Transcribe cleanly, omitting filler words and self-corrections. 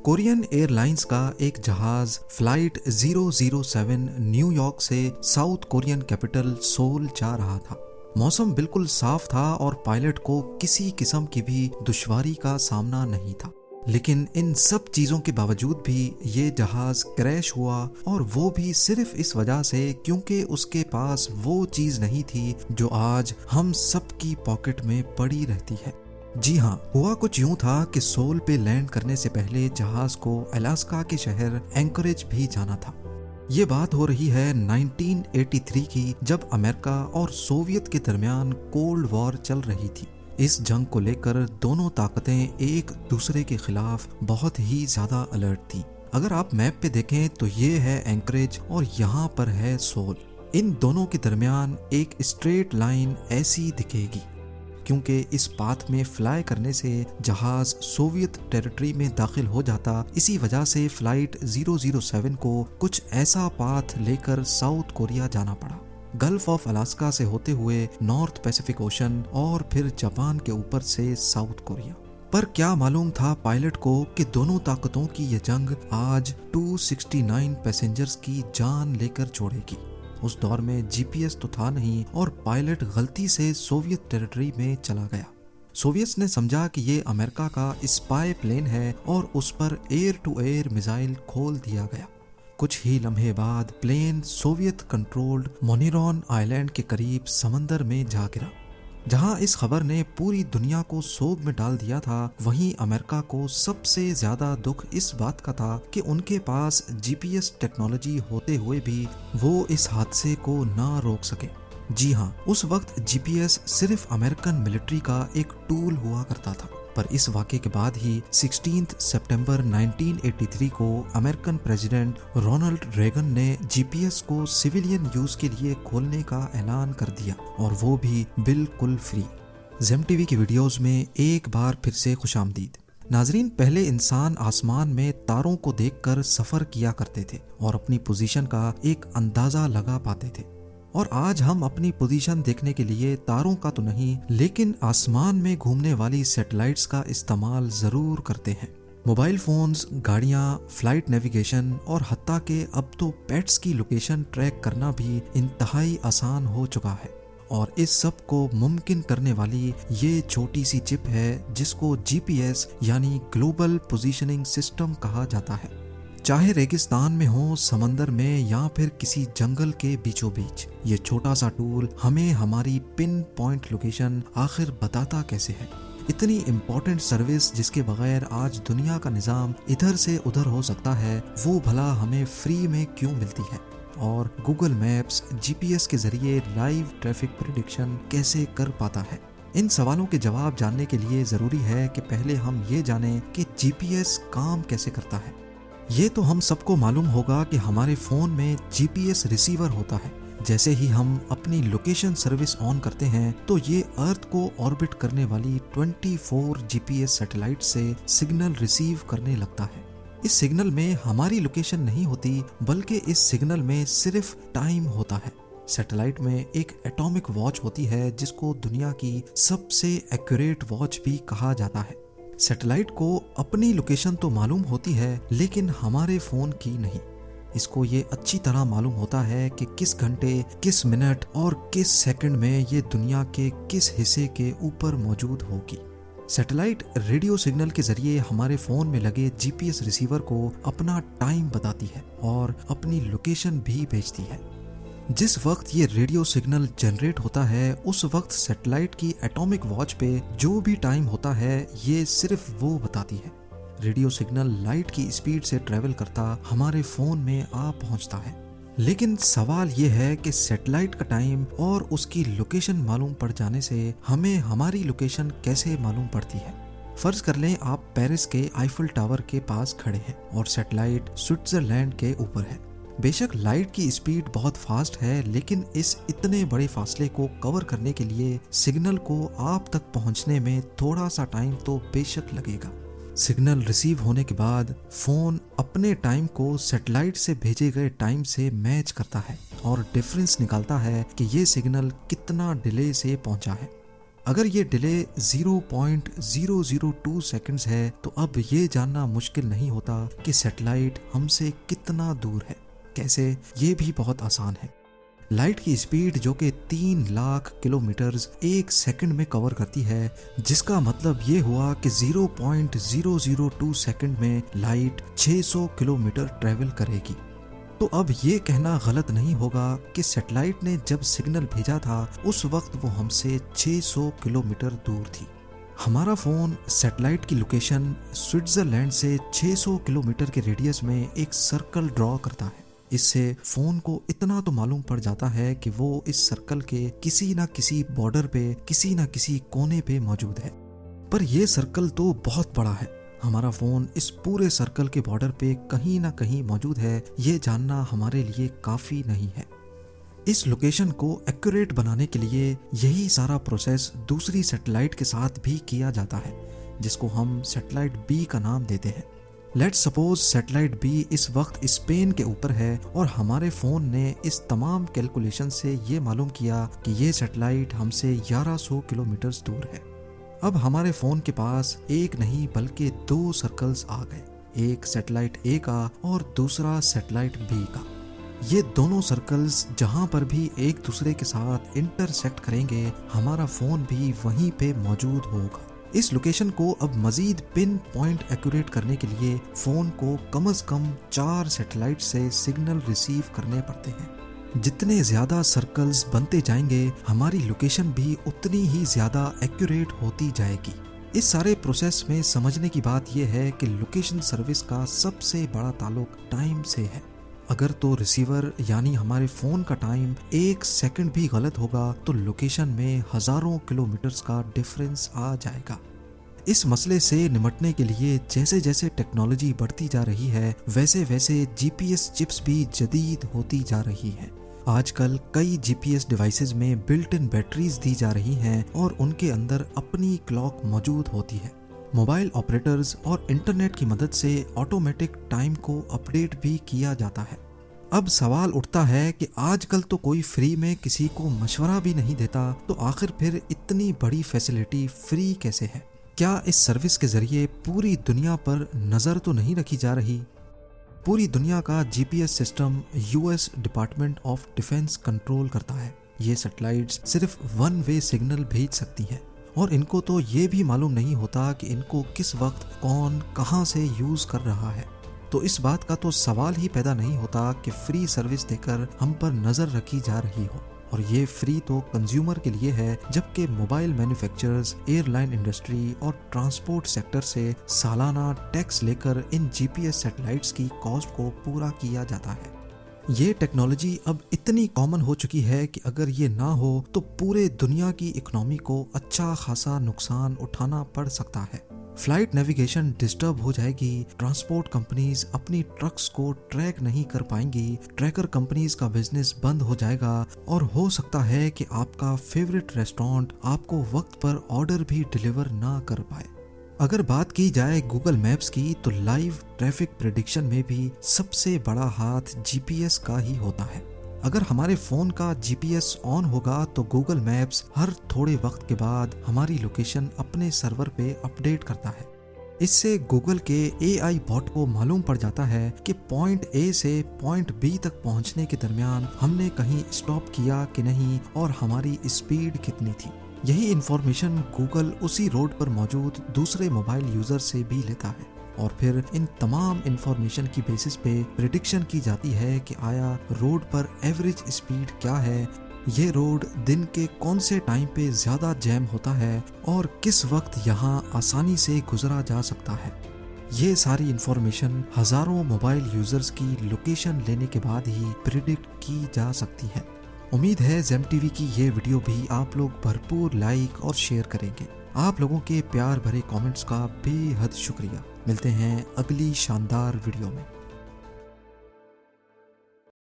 Korean airlines का एक जहाज फ्लाइट 007 न्यूयॉर्क से साउथ कोरियन कैपिटल सोल जा रहा था। मौसम बिल्कुल साफ था और पायलट को किसी किस्म की भी दुश्वारी का सामना नहीं था। लेकिन इन सब चीजों के बावजूद भी ये जहाज क्रैश हुआ, और वो भी सिर्फ इस वजह से क्योंकि उसके पास वो चीज नहीं थी जो आज हम सबकी पॉकेट में पड़ी रहती है। जी हाँ, हुआ कुछ यूं था कि सोल पे लैंड करने से पहले जहाज को अलास्का के शहर एंकरेज भी जाना था। ये बात हो रही है 1983 की, जब अमेरिका और सोवियत के दरमियान कोल्ड वॉर चल रही थी। इस जंग को लेकर दोनों ताकतें एक दूसरे के खिलाफ बहुत ही ज्यादा अलर्ट थी। अगर आप मैप पे देखें तो ये है एंकरेज और यहाँ पर है सोल। इन दोनों के दरमियान एक स्ट्रेट लाइन ऐसी दिखेगी, क्योंकि इस पाथ में फ्लाई करने से जहाज सोवियत टेरिटरी में दाखिल हो जाता। इसी वजह से फ्लाइट 007 को कुछ ऐसा पाथ लेकर साउथ कोरिया जाना पड़ा, गल्फ ऑफ अलास्का से होते हुए नॉर्थ पैसिफिक ओशन और फिर जापान के ऊपर से साउथ कोरिया। पर क्या मालूम था पायलट को कि दोनों ताकतों की ये जंग आज 269 पैसेंजर्स की जान लेकर छोड़ेगी। उस दौर में जीपीएस तो था नहीं और पायलट गलती से सोवियत टेरिटरी में चला गया। सोवियत्स ने समझा कि ये अमेरिका का स्पाई प्लेन है और उस पर एयर टू एयर मिसाइल खोल दिया गया। कुछ ही लम्हे बाद प्लेन सोवियत कंट्रोल्ड मोनिरॉन आइलैंड के करीब समंदर में जा गिरा। जहां इस खबर ने पूरी दुनिया को सोग में डाल दिया था, वहीं अमेरिका को सबसे ज्यादा दुख इस बात का था कि उनके पास जीपीएस टेक्नोलॉजी होते हुए भी वो इस हादसे को ना रोक सके। जी हाँ, उस वक्त जीपीएस सिर्फ अमेरिकन मिलिट्री का एक टूल हुआ करता था। पर इस वाक़े के बाद ही 16 सितंबर 1983 को अमेरिकन प्रेसिडेंट रोनाल्ड रेगन ने जीपीएस को सिविलियन यूज के लिए खोलने का ऐलान कर दिया, और वो भी बिल्कुल फ्री। जेम टीवी की वीडियोस में एक बार फिर से खुशामदीद। नाजरीन, पहले इंसान आसमान में तारों को देखकर सफर किया करते थे और अपनी पोजीशन का एक अंदाजा लगा पाते थे, और आज हम अपनी पोजीशन देखने के लिए तारों का तो नहीं, लेकिन आसमान में घूमने वाली सैटेलाइट्स का इस्तेमाल जरूर करते हैं। मोबाइल फोन्स, गाड़ियां, फ्लाइट नेविगेशन और हत्ता के अब तो पेट्स की लोकेशन ट्रैक करना भी इंतहाई आसान हो चुका है। और इस सब को मुमकिन करने वाली ये छोटी सी चिप है जिसको जीपीएस यानी ग्लोबल पोजीशनिंग सिस्टम कहा जाता है। चाहे रेगिस्तान में हो, समंदर में, या फिर किसी जंगल के बीचों बीच, ये छोटा सा टूल हमें हमारी पिन पॉइंट लोकेशन आखिर बताता कैसे है। इतनी इम्पोर्टेंट सर्विस जिसके बगैर आज दुनिया का निज़ाम इधर से उधर हो सकता है, वो भला हमें फ्री में क्यों मिलती है। और गूगल मैप्स जीपीएस के जरिए लाइव ट्रैफिक प्रेडिक्शन कैसे कर पाता है। इन सवालों के जवाब जानने के लिए ज़रूरी है कि पहले हम ये जानें कि जीपीएस काम कैसे करता है। ये तो हम सबको मालूम होगा कि हमारे फ़ोन में जीपीएस रिसीवर होता है। जैसे ही हम अपनी लोकेशन सर्विस ऑन करते हैं तो ये अर्थ को ऑर्बिट करने वाली 24 जीपीएस सैटेलाइट से सिग्नल रिसीव करने लगता है। इस सिग्नल में हमारी लोकेशन नहीं होती, बल्कि इस सिग्नल में सिर्फ टाइम होता है। सैटेलाइट में एक एटॉमिक वॉच होती है जिसको दुनिया की सबसे एक्यूरेट वॉच भी कहा जाता है। सैटेलाइट को अपनी लोकेशन तो मालूम होती है, लेकिन हमारे फोन की नहीं। इसको ये अच्छी तरह मालूम होता है कि किस घंटे, किस मिनट और किस सेकंड में ये दुनिया के किस हिस्से के ऊपर मौजूद होगी। सैटेलाइट रेडियो सिग्नल के जरिए हमारे फोन में लगे जीपीएस रिसीवर को अपना टाइम बताती है और अपनी लोकेशन भी भेजती है। जिस वक्त ये रेडियो सिग्नल जनरेट होता है, उस वक्त सैटेलाइट की एटॉमिक वॉच पे जो भी टाइम होता है, ये सिर्फ वो बताती है। रेडियो सिग्नल लाइट की स्पीड से ट्रेवल करता हमारे फोन में आ पहुंचता है। लेकिन सवाल ये है कि सैटेलाइट का टाइम और उसकी लोकेशन मालूम पड़ जाने से हमें हमारी लोकेशन कैसे मालूम पड़ती है। फर्ज कर लें आप पेरिस के आईफल टावर के पास खड़े हैं और सैटेलाइट स्विट्जरलैंड के ऊपर है। बेशक लाइट की स्पीड बहुत फास्ट है, लेकिन इस इतने बड़े फासले को कवर करने के लिए सिग्नल को आप तक पहुंचने में थोड़ा सा टाइम तो बेशक लगेगा। सिग्नल रिसीव होने के बाद फोन अपने टाइम को सैटेलाइट से भेजे गए टाइम से मैच करता है और डिफरेंस निकालता है कि ये सिग्नल कितना डिले से पहुंचा है। अगर ये डिले 0.002 सेकंड्स है तो अब ये जानना मुश्किल नहीं होता कि सैटेलाइट हमसे कितना दूर है। कैसे? ये भी बहुत आसान है। लाइट की स्पीड जो कि 3 लाख किलोमीटर एक सेकंड में कवर करती है, जिसका मतलब ये हुआ कि 0.002 सेकंड में लाइट 600 किलोमीटर ट्रेवल करेगी। तो अब ये कहना गलत नहीं होगा कि सैटेलाइट ने जब सिग्नल भेजा था उस वक्त वो हमसे 600 किलोमीटर दूर थी। हमारा फ़ोन सैटेलाइट की लोकेशन स्विट्ज़रलैंड से 600 किलोमीटर के रेडियस में एक सर्कल ड्रॉ करता है। इससे फ़ोन को इतना तो मालूम पड़ जाता है कि वो इस सर्कल के किसी न किसी बॉर्डर पे, किसी न किसी कोने पे मौजूद है। पर यह सर्कल तो बहुत बड़ा है। हमारा फ़ोन इस पूरे सर्कल के बॉर्डर पे कहीं ना कहीं मौजूद है, ये जानना हमारे लिए काफ़ी नहीं है। इस लोकेशन को एक्यूरेट बनाने के लिए यही सारा प्रोसेस दूसरी सैटेलाइट के साथ भी किया जाता है, जिसको हम सैटेलाइट बी का नाम देते हैं। लेट्स सपोज सैटेलाइट बी इस वक्त स्पेन के ऊपर है और हमारे फ़ोन ने इस तमाम कैलकुलेशन से ये मालूम किया कि ये सैटेलाइट हमसे 1100 किलोमीटर दूर है। अब हमारे फ़ोन के पास एक नहीं बल्कि 2 सर्कल्स आ गए, एक सैटेलाइट ए का और दूसरा सैटेलाइट बी का। ये दोनों सर्कल्स जहां पर भी एक दूसरे के साथ इंटरसेक्ट करेंगे, हमारा फ़ोन भी वहीं पे मौजूद होगा। इस लोकेशन को अब मजीद पिन पॉइंट एक्यूरेट करने के लिए फ़ोन को कम से कम 4 सैटेलाइट से सिग्नल रिसीव करने पड़ते हैं। जितने ज़्यादा सर्कल्स बनते जाएंगे, हमारी लोकेशन भी उतनी ही ज़्यादा एक्यूरेट होती जाएगी। इस सारे प्रोसेस में समझने की बात यह है कि लोकेशन सर्विस का सबसे बड़ा ताल्लुक टाइम से है। अगर तो रिसीवर यानी हमारे फ़ोन का टाइम 1 सेकंड भी गलत होगा तो लोकेशन में हज़ारों किलोमीटर्स का डिफरेंस आ जाएगा। इस मसले से निपटने के लिए जैसे जैसे टेक्नोलॉजी बढ़ती जा रही है, वैसे वैसे जीपीएस चिप्स भी जदीद होती जा रही हैं। आजकल कई जीपीएस डिवाइसेस में बिल्ट इन बैटरीज दी जा रही हैं और उनके अंदर अपनी क्लॉक मौजूद होती है। मोबाइल ऑपरेटर्स और इंटरनेट की मदद से ऑटोमेटिक टाइम को अपडेट भी किया जाता है। अब सवाल उठता है कि आजकल तो कोई फ्री में किसी को मशवरा भी नहीं देता, तो आखिर फिर इतनी बड़ी फैसिलिटी फ्री कैसे है? क्या इस सर्विस के जरिए पूरी दुनिया पर नज़र तो नहीं रखी जा रही? पूरी दुनिया का GPS system US department of defence control करता है। ये सैटेलाइट्स सिर्फ 1 वे सिग्नल भेज सकती हैं और इनको तो ये भी मालूम नहीं होता कि इनको किस वक्त कौन कहां से यूज़ कर रहा है। तो इस बात का तो सवाल ही पैदा नहीं होता कि फ्री सर्विस देकर हम पर नज़र रखी जा रही हो। और ये फ्री तो कंज्यूमर के लिए है, जबकि मोबाइल मैन्युफैक्चरर्स, एयरलाइन इंडस्ट्री और ट्रांसपोर्ट सेक्टर से सालाना टैक्स लेकर इन जीपीएस सैटेलाइट्स की कॉस्ट को पूरा किया जाता है। ये टेक्नोलॉजी अब इतनी कॉमन हो चुकी है कि अगर ये ना हो तो पूरे दुनिया की इकोनॉमी को अच्छा खासा नुकसान उठाना पड़ सकता है। फ्लाइट नेविगेशन डिस्टर्ब हो जाएगी, ट्रांसपोर्ट कंपनीज अपनी ट्रक्स को ट्रैक नहीं कर पाएंगी, ट्रैकर कंपनीज का बिजनेस बंद हो जाएगा और हो सकता है कि आपका फेवरेट रेस्टोरेंट आपको वक्त पर ऑर्डर भी डिलीवर ना कर पाए। अगर बात की जाए गूगल मैप्स की, तो लाइव ट्रैफिक प्रेडिक्शन में भी सबसे बड़ा हाथ जीपीएस का ही होता है। अगर हमारे फ़ोन का जीपीएस ऑन होगा तो गूगल मैप्स हर थोड़े वक्त के बाद हमारी लोकेशन अपने सर्वर पे अपडेट करता है। इससे गूगल के एआई बॉट को मालूम पड़ जाता है कि पॉइंट ए से पॉइंट बी तक पहुंचने के दरमियान हमने कहीं स्टॉप किया कि नहीं और हमारी स्पीड कितनी थी। यही इंफॉर्मेशन गूगल उसी रोड पर मौजूद दूसरे मोबाइल यूज़र से भी लेता है और फिर इन तमाम इंफॉर्मेशन की बेसिस पे प्रिडिक्शन की जाती है कि आया रोड पर एवरेज स्पीड क्या है, ये रोड दिन के कौन से टाइम पे ज़्यादा जैम होता है और किस वक्त यहाँ आसानी से गुजरा जा सकता है। ये सारी इंफॉर्मेशन हज़ारों मोबाइल यूज़र्स की लोकेशन लेने के बाद ही प्रिडिक्ट की जा सकती है। उम्मीद है ज़ेम टीवी की ये वीडियो भी आप लोग भरपूर लाइक और शेयर करेंगे। आप लोगों के प्यार भरे कमेंट्स का बेहद शुक्रिया। मिलते हैं अगली शानदार वीडियो में।